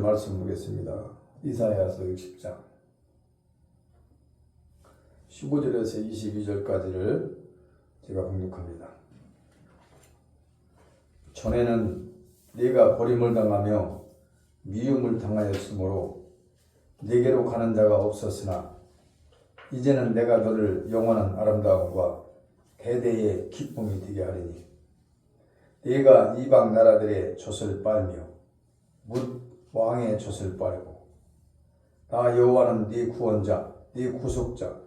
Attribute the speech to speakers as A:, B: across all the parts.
A: 말씀 보겠습니다. 이사야서 60장 15절에서 22절까지를 제가 봉독합니다. 전에는 네가 버림을 당하며 미움을 당하였으므로 네게로 가는 자가 없었으나 이제는 내가 너를 영원한 아름다움과 대대의 기쁨이 되게 하리니 네가 이방 나라들의 젖을 빨며 뭇 왕의 젖을 빨고 나 여호와는 네 구원자 네 구속자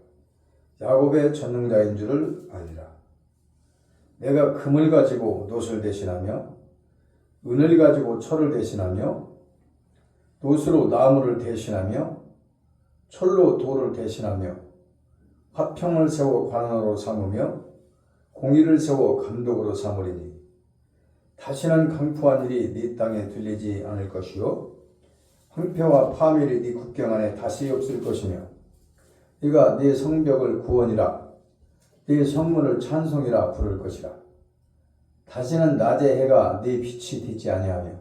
A: 야곱의 전능자인 줄을 아니라. 내가 금을 가지고 놋을 대신하며 은을 가지고 철을 대신하며 놋으로 나무를 대신하며 철로 돌을 대신하며 화평을 세워 관원으로 삼으며 공의를 세워 감독으로 삼으리니 다시는 강포한 일이 네 땅에 들리지 않을 것이요 황폐와 파멸이 네 국경 안에 다시 없을 것이며 네가 네 성벽을 구원이라 네 성문을 찬송이라 부를 것이라. 다시는 낮의 해가 네 빛이 되지 아니하며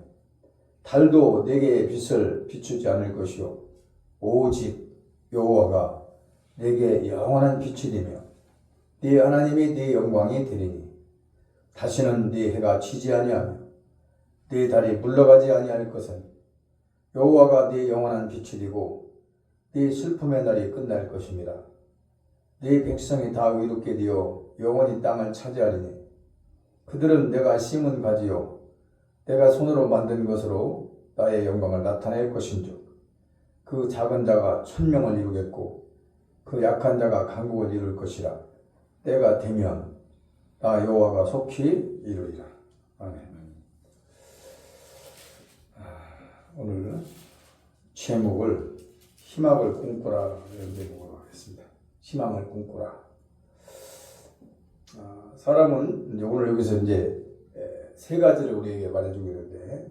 A: 달도 네게 빛을 비추지 않을 것이요 오직 여호와가 네게 영원한 빛이 되며 네 하나님이 네 영광이 되리니 다시는 네 해가 지지 아니하며 네 달이 물러가지 아니할 것은 여호와가 네 영원한 빛이 되고 네 슬픔의 날이 끝날 것입니다. 네 백성이 다 의롭게 되어 영원히 땅을 차지하리니 그들은 내가 심은 가지요 내가 손으로 만든 것으로 나의 영광을 나타낼 것인즉 그 작은 자가 천명을 이루겠고 그 약한 자가 강국을 이룰 것이라. 때가 되면 나 여호와가 속히 이루리라. 아멘. 오늘 제목을 희망을 꿈꾸라 이런 제목으로 하겠습니다. 희망을 꿈꾸라. 사람은 이제 오늘 여기서 이제 세 가지를 우리에게 말해주고 있는데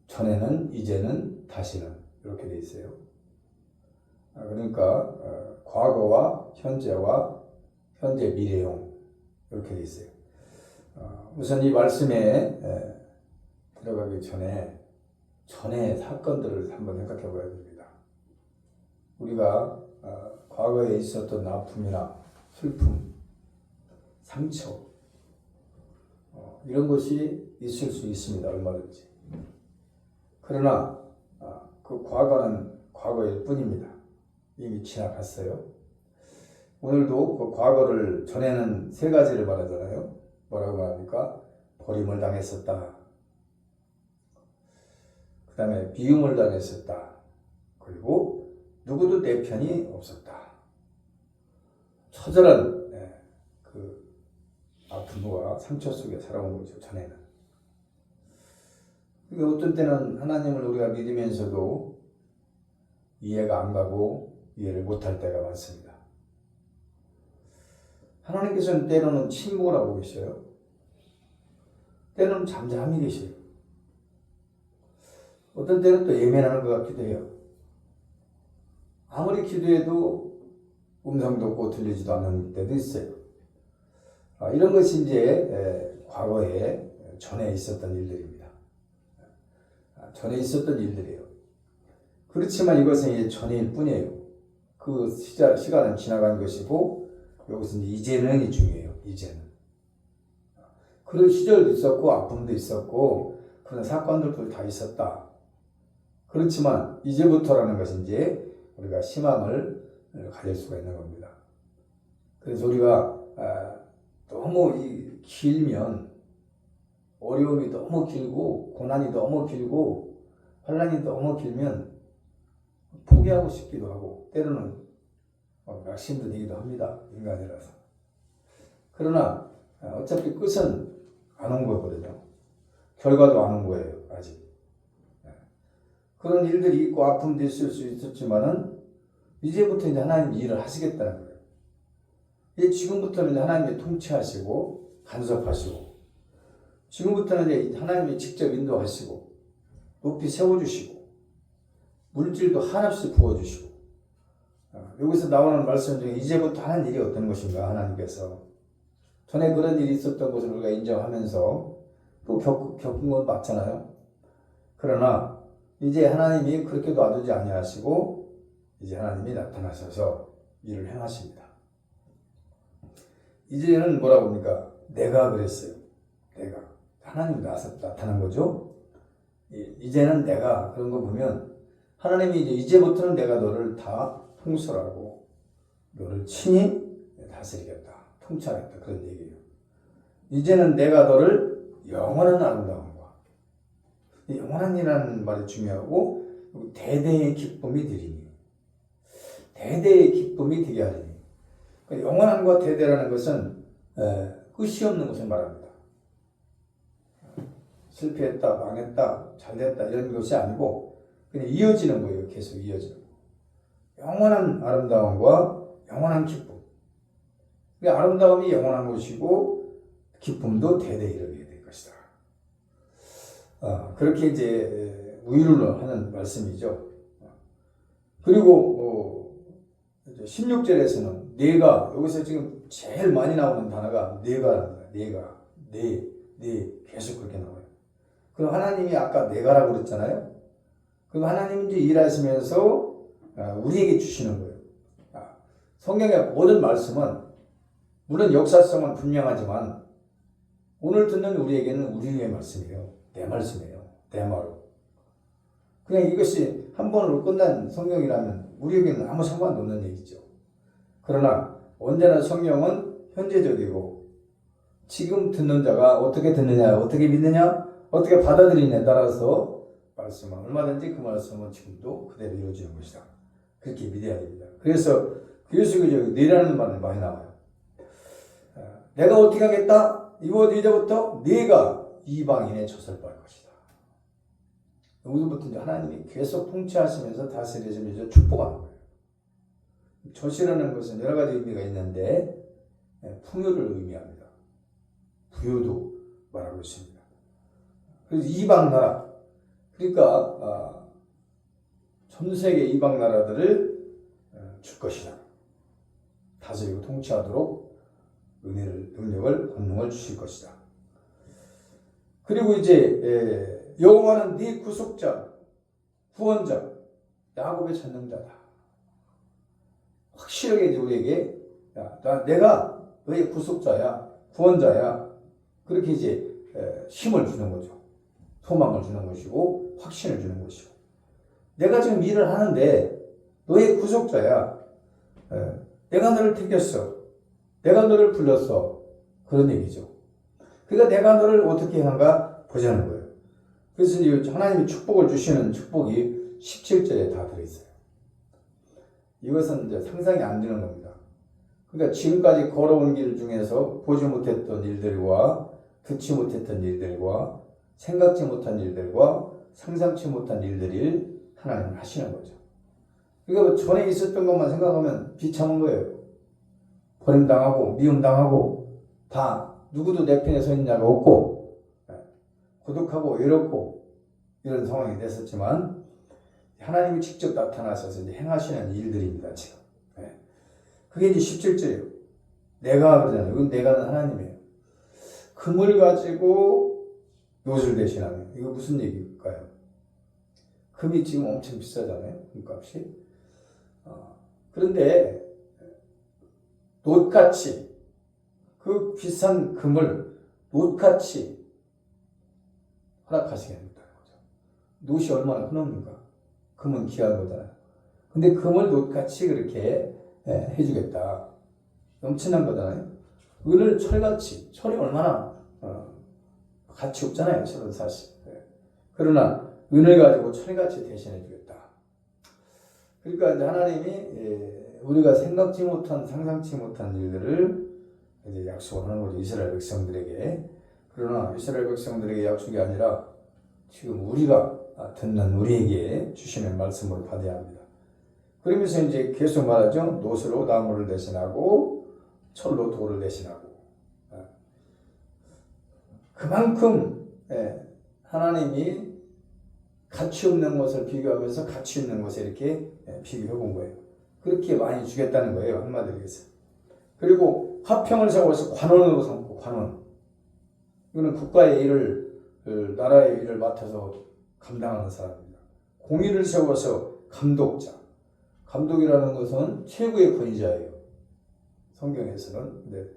A: 전에는, 이제는, 다시는 이렇게 돼 있어요. 그러니까 과거와 현재와 현재 미래용 이렇게 돼 있어요. 우선 이 말씀에 들어가기 전에 사건들을 한번 생각해 봐야 됩니다. 우리가 과거에 있었던 아픔이나 슬픔, 상처 이런 것이 있을 수 있습니다. 얼마든지. 그러나 그 과거는 과거일 뿐입니다. 이미 지나갔어요. 오늘도 그 과거를 전에는 세 가지를 말하잖아요. 뭐라고 말합니까? 버림을 당했었다. 그 다음에 미움을 당했었다. 그리고 누구도 내 편이 없었다. 처절한 그 아픔과 상처 속에 살아온 거죠. 전에는. 그러니까 어떤 때는 하나님을 우리가 믿으면서도 이해가 안 가고 이해를 못할 때가 많습니다. 하나님께서는 때로는 침묵을 하고 계셔요. 때로는 잠잠히 계셔요. 어떤 때는 또 예민하는 것 같기도 해요. 아무리 기도해도 음성도 없고 들리지도 않는 때도 있어요. 이런 것이 이제 과거에 전에 있었던 일들입니다. 전에 있었던 일들이에요. 그렇지만 이것은 이제 전일 뿐이에요. 그 시간은 지나간 것이고 여기서 이제는이 중요해요. 이제는. 그런 시절도 있었고 아픔도 있었고 그런 사건들도 다 있었다. 그렇지만 이제부터라는 것은 이제 우리가 희망을 가질 수가 있는 겁니다. 그래서 우리가 너무 길면 어려움이 너무 길고 고난이 너무 길고 환난이 너무 길면 포기하고 싶기도 하고 때로는 낙심도 되기도 합니다. 인간이라서. 그러나 어차피 끝은 안 온 거거든요. 결과도 안 온 거예요. 아직. 그런 일들이 있고 아픔도 있을 수 있었지만은 이제부터 이제 하나님이 일을 하시겠다는 거예요. 이제 지금부터는 이제 하나님이 통치하시고 간섭하시고 지금부터는 이제 하나님이 직접 인도하시고 높이 세워주시고 물질도 한없이 부어주시고 여기서 나오는 말씀 중에 이제부터 하는 일이 어떤 것인가 하나님께서 전에 그런 일이 있었던 것을 우리가 인정하면서 또 겪은 건 맞잖아요. 그러나 이제 하나님이 그렇게 놔두지 아니하시고 이제 하나님이 나타나셔서 일을 행하십니다. 이제는 뭐라고 합니까? 내가 그랬어요. 내가. 하나님이 나타난 거죠. 이제는 내가 그런 거 보면 하나님이 이제부터는 내가 너를 다 통솔하고 너를 친히 다스리겠다. 통치하겠다. 그런 얘기예요. 이제는 내가 너를 영원한 아름다움과 영원한이라는 말이 중요하고 대대의 기쁨이 되리니 대대의 기쁨이 되게 하리니 영원한과 대대라는 것은 끝이 없는 것을 말합니다. 실패했다, 망했다, 잘됐다 이런 것이 아니고 그냥 이어지는 거예요. 계속 이어지는 거. 영원한 아름다움과 영원한 기쁨. 아름다움이 영원한 것이고 기쁨도 대대에 이르게 될 것이다. 그렇게 이제 우유를 하는 말씀이죠. 그리고 16절에서는 내가 여기서 지금 제일 많이 나오는 단어가 내가랍니다. 내가 내 계속 그렇게 나와요. 그럼 하나님이 아까 내가라고 그랬잖아요. 그럼 하나님이 이제 일하시면서 우리에게 주시는 거예요. 성경의 모든 말씀은 물론 역사성은 분명하지만 오늘 듣는 우리에게는 우리의 말씀이에요. 내 말씀이에요. 내 말로. 그냥 이것이 한 번으로 끝난 성경이라면 우리에게는 아무 상관도 없는 얘기죠. 그러나 언제나 성경은 현재적이고 지금 듣는 자가 어떻게 듣느냐, 어떻게 믿느냐, 어떻게 받아들이냐에 따라서 말씀은 얼마든지 그 말씀은 지금도 그대로 이루어지는 것이다. 그렇게 믿어야 됩니다. 그래서 그리스도의 내라는 말이 많이 나와요. 내가 어떻게 하겠다? 이제부터 네가 이방인의 젖을 빨 것이다. 여기서부터 이제 하나님이 계속 통치하시면서 다스리시면서 축복하는 거예요. 젖이라는 것은 여러 가지 의미가 있는데 풍요를 의미합니다. 부요도 말하고 있습니다. 그래서 이방 나라, 그러니까 전 세계 이방 나라들을 줄 것이다. 다스리고 통치하도록 은혜를, 능력을, 권능을 주실 것이다. 그리고 이제 여호와는 네 구속자, 구원자, 야곱의 전능자다. 확실하게 이제 우리에게 내가 너의 구속자야, 구원자야. 그렇게 이제 힘을 주는 거죠. 소망을 주는 것이고 확신을 주는 것이고 내가 지금 일을 하는데 너의 구속자야. 내가 너를 택했어. 내가 너를 불렀어. 그런 얘기죠. 그러니까 내가 너를 어떻게 하는가 보자는 거예요. 그래서 하나님이 축복을 주시는 축복이 17절에 다 들어있어요. 이것은 이제 상상이 안 되는 겁니다. 그러니까 지금까지 걸어온 길 중에서 보지 못했던 일들과 듣지 못했던 일들과 생각지 못한 일들과 상상치 못한 일들을 하나님은 하시는 거죠. 그러니까 전에 있었던 것만 생각하면 비참한 거예요. 버림당하고 미움당하고 다 누구도 내 편에 서 있는 자가 없고 고독하고 외롭고 이런 상황이 됐었지만 하나님이 직접 나타나셔서 이제 행하시는 일들입니다. 지금. 그게 이제 17절이에요. 내가 그러잖아요. 이건 내가는 하나님이에요. 금을 가지고 놋을 대신하면 이거 무슨 얘기일까요? 금이 지금 엄청 비싸잖아요. 금값이. 그런데 놋같이 그 비싼 금을 놋같이 허락하시게 합니다. 놋이 얼마나 흔합니까? 금은 귀한 거잖아요. 근데 금을 놋같이 그렇게 해주겠다. 넘치는 거잖아요. 은을 철같이, 철이 얼마나 가치 없잖아요. 철은 사실. 그러나 은을 가지고 철같이 대신해 주겠다. 그러니까 이제 하나님이 우리가 생각지 못한, 상상치 못한 일들을 이제 약속을 하는 거죠. 이스라엘 백성들에게. 그러나 이스라엘 백성들에게 약속이 아니라 지금 우리가 듣는 우리에게 주시는 말씀으로 받아야 합니다. 그러면서 이제 계속 말하죠. 놋으로 나무를 대신하고 철로 돌을 대신하고. 그만큼 하나님이 가치 없는 것을 비교하면서 가치 있는 것을 이렇게 비교해 본 거예요. 그렇게 많이 주겠다는 거예요. 한마디로 해서. 그리고 화평을 세워서 관원으로 삼고 관원. 이거는 국가의 일을 나라의 일을 맡아서 감당하는 사람입니다. 공의를 세워서 감독자. 감독이라는 것은 최고의 권위자예요. 성경에서는. 근데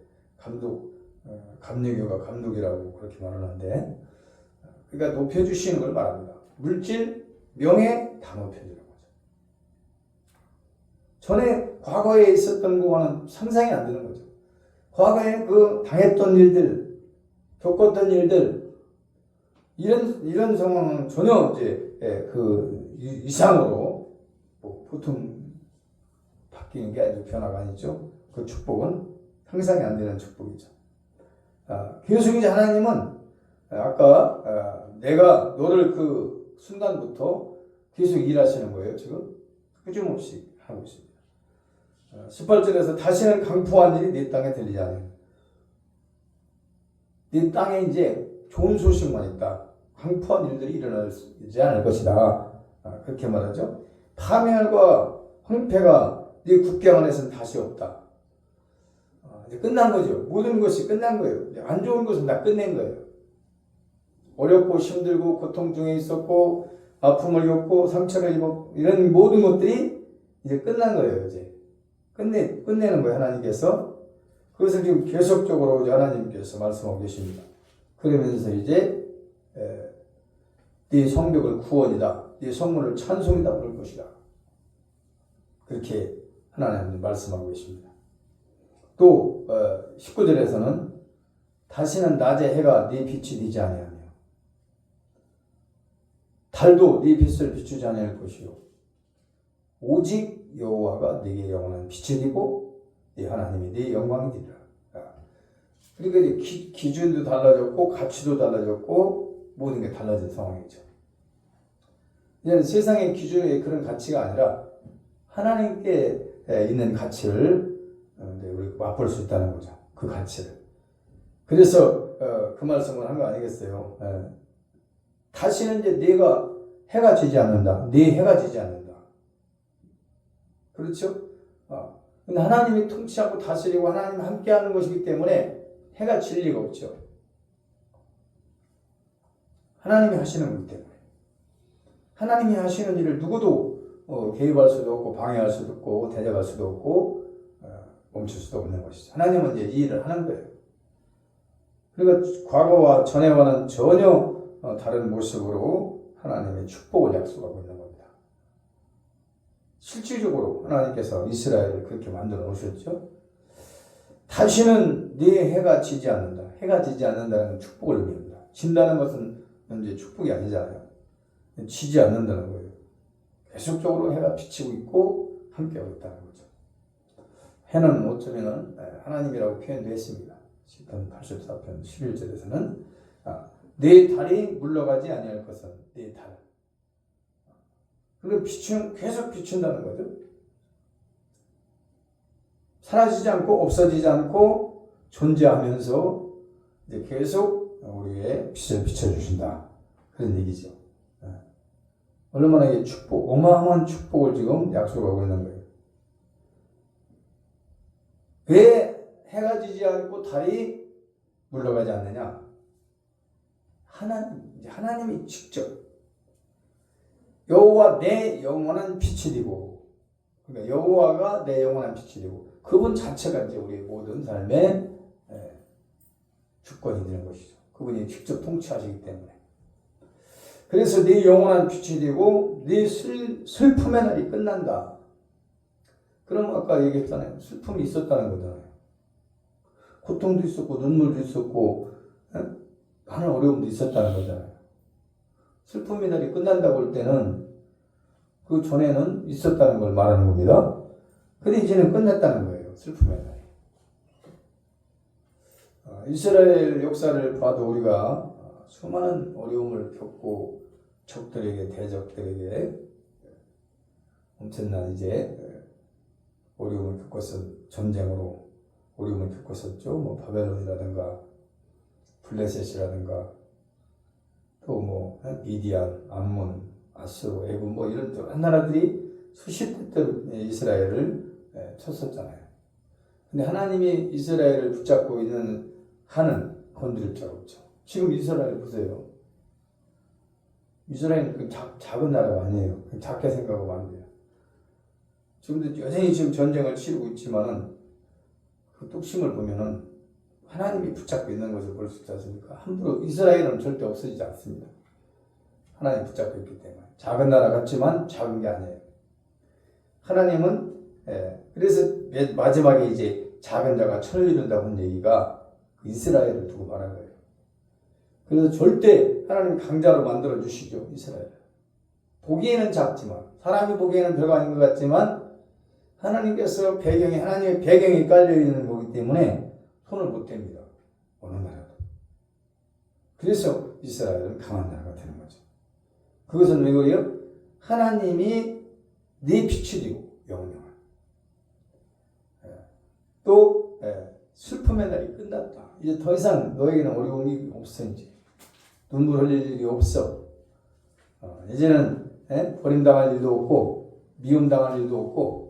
A: 감리교가 감독이라고 그렇게 말하는데, 그러니까 높여주시는 걸 말합니다. 물질, 명예 다 높여주는 거죠. 전에 과거에 있었던 거와는 상상이 안 되는 거죠. 과거에 그 당했던 일들, 겪었던 일들, 이런 상황은 전혀 이제 그 이상으로 뭐 보통 바뀌는 게 아주 변화가 아니죠. 그 축복은 상상이 안 되는 축복이죠. 계속 이제 하나님은 아까 내가 너를 그 순간부터 계속 일하시는 거예요. 지금 흐짐없이 하고 있습니다. 18절에서 다시는 강포한 일이 네 땅에 들리지 않아요. 네 땅에 이제 좋은 소식만 있다. 강포한 일들이 일어나지 않을 것이다. 그렇게 말하죠. 파멸과 황폐가 네 국경 안에서는 다시 없다. 이제 끝난 거죠. 모든 것이 끝난 거예요. 안 좋은 것은 다 끝낸 거예요. 어렵고 힘들고 고통 중에 있었고 아픔을 겪고 상처를 입었고 이런 모든 것들이 이제 끝난 거예요. 이제 끝내는 거예요. 하나님께서. 그것을 지금 계속적으로 하나님께서 말씀하고 계십니다. 그러면서 이제 네 성벽을 구원이다. 네 성문을 찬송이다 부를 것이다. 그렇게 하나님은 말씀하고 계십니다. 또 19절에서는 다시는 낮에 해가 네 빛이 되지 아니하며 달도 네 빛을 비추지 아니할 것이요 오직 여호와가 네게 영원한 빛이 되고 네 하나님이 네 영광이 되리라. 그러니까 이제 기준도 달라졌고 가치도 달라졌고 모든 게 달라진 상황이죠. 이제는 세상의 기준의 그런 가치가 아니라 하나님께 있는 가치를 우리 맛볼 수 있다는 거죠. 그 가치를. 그래서 그 말씀을 한 거 아니겠어요? 다시는 이제 네가 해가 지지 않는다. 네 해가 지지 않는다. 그렇죠? 근데 하나님이 통치하고 다스리고 하나님이 함께하는 것이기 때문에 해가 질 리가 없죠. 하나님이 하시는 거기 때문에. 하나님이 하시는 일을 누구도 개입할 수도 없고 방해할 수도 없고 대적할 수도 없고 멈출 수도 없는 것이죠. 하나님은 이제 이 일을 하는 거예요. 그러니까 과거와 전에와는 전혀 다른 모습으로 하나님의 축복을 약속하고 있는 겁니다. 실질적으로 하나님께서 이스라엘을 그렇게 만들어 놓으셨죠. 다시는 네 해가 지지 않는다. 해가 지지 않는다는 건 축복을 의미합니다. 진다는 것은 이제 축복이 아니잖아요. 지지 않는다는 거예요. 계속적으로 해가 비치고 있고 함께하고 있다는 거죠. 해는 어쩌면 하나님이라고 표현도 했습니다. 시편 84편 11절에서는 내 달이 물러가지 아니할 것은 내 달. 그리고 계속 비춘다는 거죠. 사라지지 않고 없어지지 않고 존재하면서 이제 계속 우리의 빛을 비춰주신다. 그런 얘기죠. 얼마나 이 축복, 어마어마한 축복을 지금 약속하고 있는 거예요. 왜 해가 지지 않고 달이 물러가지 않느냐? 하나님이 직접 여호와 내 영원한 빛이 되고, 그러니까 여호와가 내 영원한 빛이 되고, 그분 자체가 이제 우리 모든 삶의 주권이 되는 것이죠. 그분이 직접 통치하시기 때문에. 그래서 네 영원한 빛이 되고 네 슬픔의 날이 끝난다. 그럼 아까 얘기했잖아요. 슬픔이 있었다는 거잖아요. 고통도 있었고 눈물도 있었고 많은 어려움도 있었다는 거잖아요. 슬픔의 날이 끝난다고 할 때는 그 전에는 있었다는 걸 말하는 겁니다. 근데 이제는 끝났다는 거예요. 슬픔의 날이. 이스라엘 역사를 봐도 우리가 수많은 어려움을 겪고 적들에게 대적들에게 엄청난 이제 어려움을 겪었던 전쟁으로 어려움을 겪었었죠. 뭐 바벨론이라든가 블레셋이라든가 또 뭐 미디안, 암몬, 아수르, 애굽 뭐 이런 한 나라들이 수십 대 이스라엘을 쳤었잖아요. 근데 하나님이 이스라엘을 붙잡고 있는 한은 건드릴 줄 없죠. 지금 이스라엘 보세요. 이스라엘은 그 작은 나라가 아니에요. 작게 생각하면 안 돼요. 지금도 여전히 지금 전쟁을 치르고 있지만은 그 뚝심을 보면은 하나님이 붙잡고 있는 것을 볼 수 있지 않습니까? 함부로 이스라엘은 절대 없어지지 않습니다. 하나님 붙잡고 있기 때문에. 작은 나라 같지만 작은 게 아니에요. 하나님은 그래서 마지막에 이제 작은 자가 천을 이룬다고 한 얘기가 이스라엘을 두고 말한 거예요. 그래서 절대 하나님 강자로 만들어 주시죠. 이스라엘. 보기에는 작지만 사람이 보기에는 별거 아닌 것 같지만 하나님께서 하나님의 배경이 깔려 있는 거기 때문에 손을 못 댑니다. 어느 나라도. 그래서 이스라엘은 강한 나라가 되는 거죠. 그것은 왜 그래요? 하나님이 네 빛이 되고 영원한. 또 슬픔의 날이 끝났다. 이제 더 이상 너에게는 어려움이 없어. 이제 눈물 흘릴 일이 없어. 이제는 버림당할 일도 없고 미움당할 일도 없고.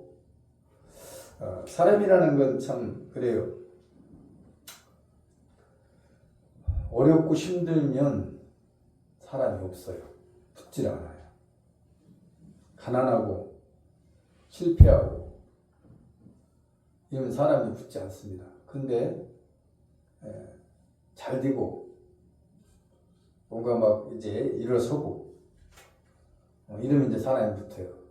A: 사람이라는 건 참 그래요. 어렵고 힘들면 사람이 없어요. 붙질 않아요. 가난하고 실패하고 이러면 사람이 붙지 않습니다. 근데 잘 되고 뭔가 막 이제 일어서고 이러면 이제 사람이 붙어요.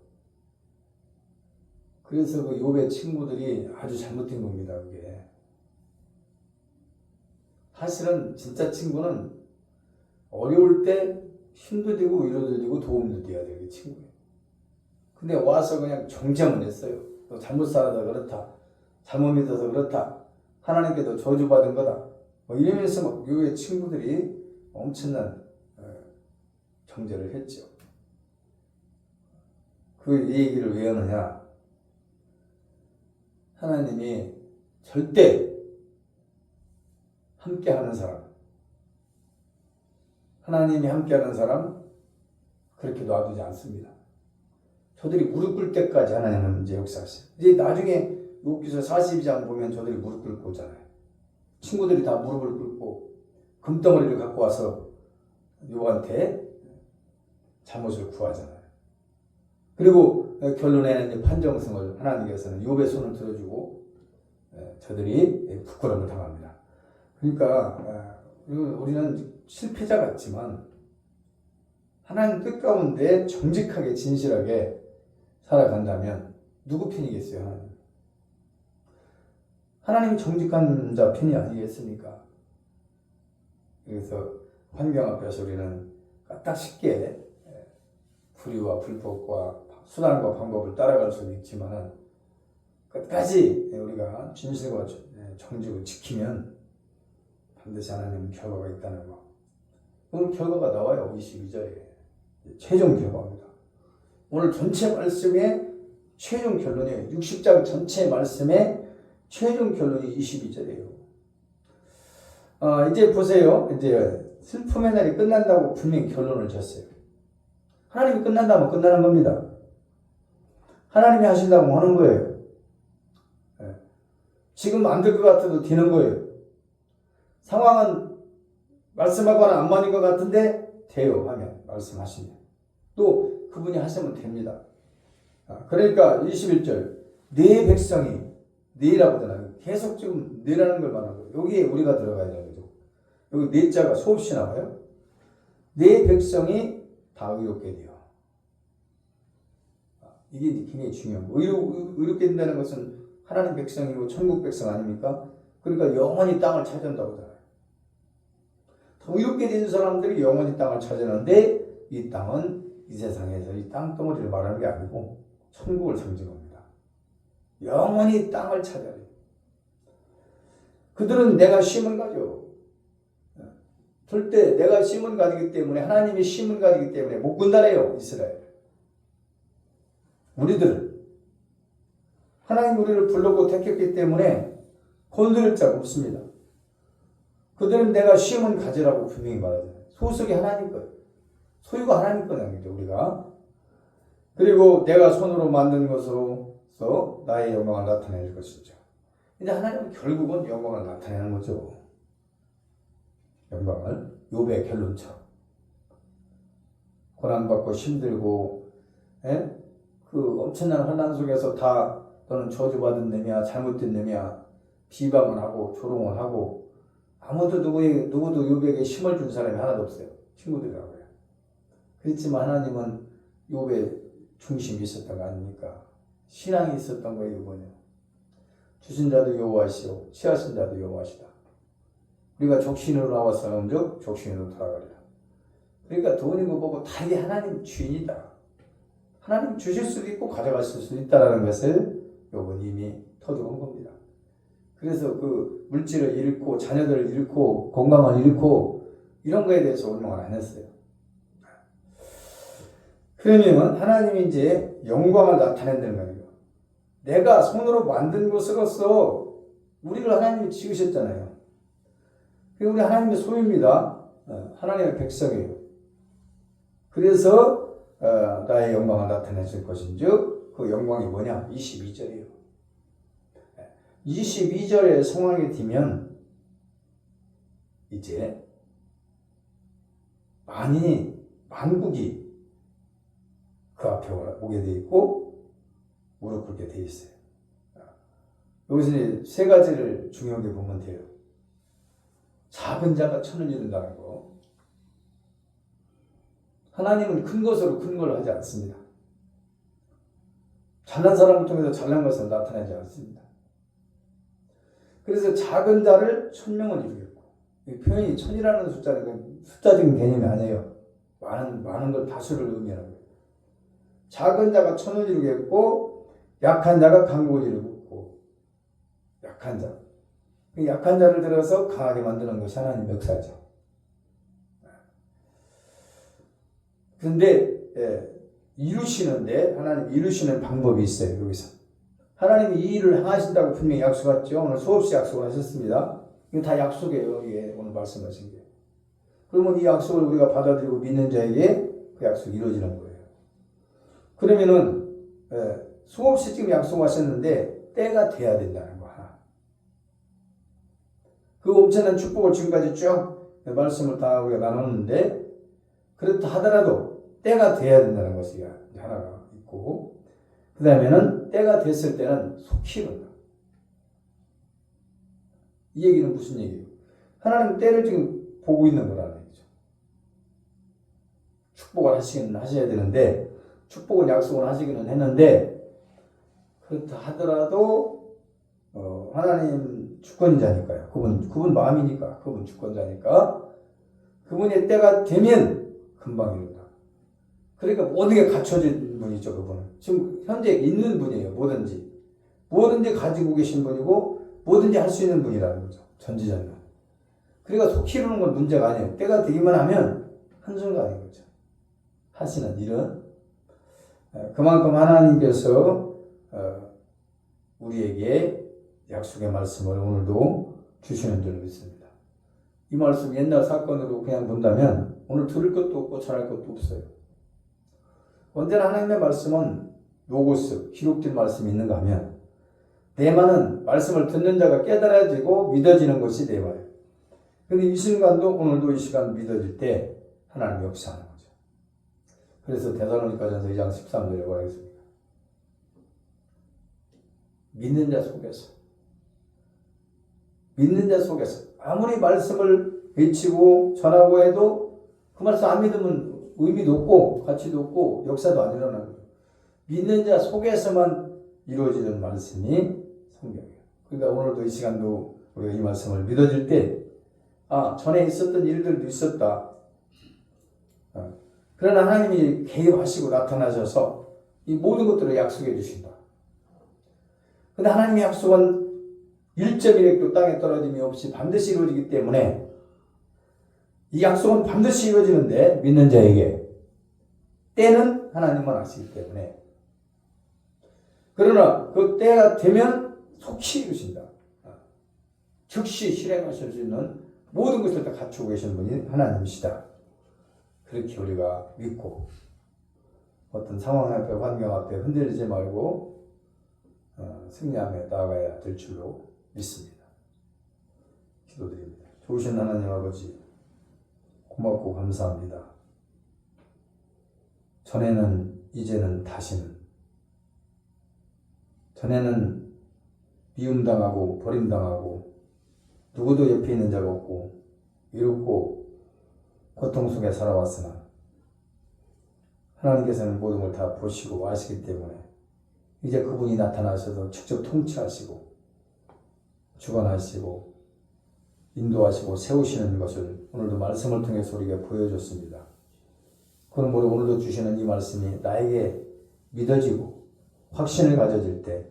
A: 그래서 그 욥의 친구들이 아주 잘못된 겁니다. 그게 사실은 진짜 친구는 어려울 때 힘도 되고 위로도 되고 도움도 돼야 돼요. 친구예요. 근데 와서 그냥 정죄만 했어요. 너 잘못 살아서 그렇다. 잘못 믿어서 그렇다. 하나님께도 저주받은 거다. 뭐 이러면서 막 욥의 친구들이 엄청난 정죄를 했죠. 그 얘기를 왜 하느냐? 하나님이 절대 함께하는 사람, 하나님이 함께하는 사람 그렇게 놔두지 않습니다. 저들이 무릎 꿇을 때까지 하나님은 이제 역사하세요. 이제 나중에 욥기서 42장 보면 저들이 무릎 꿇고 오잖아요. 친구들이 다 무릎을 꿇고 금덩어리를 갖고 와서 욥한테 잘못을 구하잖아요. 그리고 결론에는 이제 판정승을 하나님께서는 욥의 손을 들어주고 저들이 부끄러움을 당합니다. 그러니까 우리는 실패자 같지만 하나님 뜻 가운데 정직하게 진실하게 살아간다면 누구 편이겠어요? 하나님. 하나님이 정직한 자 편이 아니겠습니까? 그래서 환경 앞에서 우리는 딱 쉽게 불의와 불법과 수단과 방법을 따라갈 수는 있지만 끝까지 우리가 진실과 정직을 지키면 반드시 하나님은 결과가 있다는 거. 오늘 결과가 나와요. 22절에. 최종 결과입니다. 오늘 전체 말씀의 최종 결론이에요. 60장 전체 말씀의 최종 결론이 22절이에요. 이제 보세요. 이제 슬픔의 날이 끝난다고 분명히 결론을 졌어요. 하나님이 끝난다면 끝나는 겁니다. 하나님이 하신다고 하는 거예요. 지금 안 될 것 같아도 되는 거예요. 상황은 말씀하거나 안 맞는 것 같은데 돼요 하면 말씀하시면 또 그분이 하시면 됩니다. 그러니까 21절 네 백성이 네라고 하잖아요. 계속 지금 네라는 걸 말하는 거예요. 여기에 우리가 들어가야 되는 거죠. 여기 네 자가 수없이 나와요. 네 백성이 다 의롭게 돼요. 이게 굉장히 중요한 거예요. 의롭게 된다는 것은 하나님 백성이고 천국 백성 아닙니까? 그러니까 영원히 땅을 찾아온다고 하잖아요. 의롭게 된 사람들이 영원히 땅을 찾아오는데 이 땅은 이 세상에서 이 땅덩어리를 말하는 게 아니고 천국을 상징합니다. 영원히 땅을 찾아야 돼요. 그들은 내가 심은 가죠. 절대 내가 심은 가지기 때문에 하나님이 심은 가지기 때문에 못 군다래요. 이스라엘. 우리들은 하나님 우리를 불렀고 택했기 때문에 건드릴 자가 없습니다. 그들은 내가 심은 가지라고 분명히 말하잖아요. 소속이 하나님 거예요. 소유가 하나님 거냐죠 우리가. 그리고 내가 손으로 만든 것으로서 나의 영광을 나타낼 것이죠. 근데 하나님은 결국은 영광을 나타내는 거죠. 영광을 욥의 결론처럼. 고난받고 힘들고, 예? 그 엄청난 환난 속에서 다 너는 저주받은 놈이야, 잘못된 놈이야, 비방을 하고 조롱을 하고, 아무도 누구도 욥에게 힘을 준 사람이 하나도 없어요. 친구들이라고요. 그렇지만 하나님은 욥의 중심이 있었던 거 아닙니까? 신앙이 있었던 거예요. 이번에 주신 자도 여호와시오, 취하신 자도 여호와시다. 우리가 족신으로 나와서 음즉 족신으로 돌아가리라. 그러니까 돈이 거 보고 다 이게 하나님 주인이다. 하나님 주실 수도 있고 가져가실 수도 있다라는 것을 욥은 이미 터득한 겁니다. 그래서 그 물질을 잃고 자녀들을 잃고 건강을 잃고 이런 거에 대해서 원망을 안 했어요. 그러면 하나님이 이제 영광을 나타낸다는 거예요. 내가 손으로 만든 것으로서 우리를 하나님이 지으셨잖아요. 우리 하나님의 소유입니다. 하나님의 백성이에요. 그래서 나의 영광을 나타내 줄 것인즉 그 영광이 뭐냐? 22절이에요. 22절의 상황에 뒤면 이제 만국이 그 앞에 오게 돼 있고 무릎 꿇게 돼 있어요. 여기서 세 가지를 중요하게 보면 돼요. 작은 자가 천을 이룬다는 거. 하나님은 큰 것으로 큰 걸 하지 않습니다. 잘난 사람을 통해서 잘난 것을 나타내지 않습니다. 그래서 작은 자를 1000명을 이루겠고, 이 표현이 천이라는 숫자는 숫자적인 개념이 아니에요. 많은 걸 다수를 의미하는 거예요. 작은 자가 1000을 이루겠고, 약한 자가 강국을 이루겠고, 약한 자. 약한 자를 들어서 강하게 만드는 것이 하나님의 역사죠. 그런데 이루시는데 하나님 이루시는 방법이 있어요. 여기서 하나님이 이 일을 하신다고 분명히 약속했죠. 오늘 수없이 약속을 하셨습니다. 이거 다 약속이에요. 이게 오늘 말씀하신 게. 그러면 이 약속을 우리가 받아들이고 믿는 자에게 그 약속이 이루어지는 거예요. 그러면은 수없이 지금 약속하셨는데 때가 돼야 된다는 거 하나. 그 엄청난 축복을 지금까지 쭉 말씀을 다 우리가 나눴는데 그렇다 하더라도 때가 돼야 된다는 것이 하나가 있고, 그 다음에는 때가 됐을 때는 속히 이룬다. 이 얘기는 무슨 얘기예요? 하나님 때를 지금 보고 있는 거라는 얘기죠. 축복을 하셔야 되는데, 축복은 약속을 하시기는 했는데, 그렇다 하더라도 하나님 주권자니까요. 그분 마음이니까, 그분 주권자니까 그분의 때가 되면 금방 이룬다. 그러니까 모든 게 갖춰진 분이죠. 그분은 지금 현재 있는 분이에요. 뭐든지 가지고 계신 분이고 뭐든지 할 수 있는 분이라는 거죠. 전지전능. 그러니까 속히 이루는 건 문제가 아니에요. 때가 되기만 하면 한순간인 거죠. 하시는 일은 그만큼 하나님께서 우리에게 약속의 말씀을 오늘도 주시는 줄 믿습니다. 이 말씀 옛날 사건으로 그냥 본다면 오늘 들을 것도 없고 전할 것도 없어요. 언제나 하나님의 말씀은 로고스, 기록된 말씀이 있는가 하면 내마는 말씀을 듣는 자가 깨달아지고 믿어지는 것이 내마예요. 그런데 이 순간도 오늘도 이 시간 믿어질 때 하나님 역사하는 거죠. 그래서 데살로니가전서 2장 13절에 뭐라고 했습니까? 믿는 자 속에서 아무리 말씀을 외치고 전하고 해도 그 말씀 안 믿으면 의미도 없고 가치도 없고 역사도 안 일어나는 거예요. 믿는 자 속에서만 이루어지는 말씀이 성경이에요. 그러니까 오늘도 이 시간도 우리가 이 말씀을 믿어질 때 전에 있었던 일들도 있었다. 그러나 하나님이 개입하시고 나타나셔서 이 모든 것들을 약속해 주신다. 근데 하나님의 약속은 1.1핵도 땅에 떨어짐이 없이 반드시 이루어지기 때문에 이 약속은 반드시 이루어지는데 믿는 자에게 때는 하나님만 아시기 때문에 그러나 그 때가 되면 속히 이루신다. 즉시 실행하실 수 있는 모든 것을 다 갖추고 계신 분이 하나님이시다. 그렇게 우리가 믿고 어떤 상황 앞에 환경 앞에 흔들리지 말고 승리함에 나아가야 될 줄로 믿습니다. 기도드립니다. 좋으신 하나님 아버지 고맙고 감사합니다. 전에는, 이제는, 다시는. 전에는 미움당하고 버림당하고 누구도 옆에 있는 자가 없고 외롭고 고통 속에 살아왔으나 하나님께서는 모든 걸 다 보시고 아시기 때문에 이제 그분이 나타나셔서 직접 통치하시고 주관하시고 인도하시고 세우시는 것을 오늘도 말씀을 통해서 우리에게 보여줬습니다. 그러므로 오늘도 주시는 이 말씀이 나에게 믿어지고 확신을 가져질 때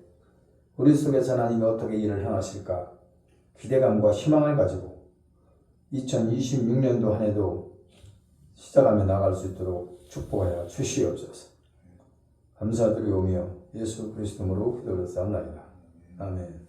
A: 우리 속에서 하나님이 어떻게 일을 행하실까 기대감과 희망을 가지고 2026년도 한 해도 시작하며 나갈 수 있도록 축복하여 주시옵소서. 감사드리오며 예수 그리스도로 기도를 쌓나이다. 아멘.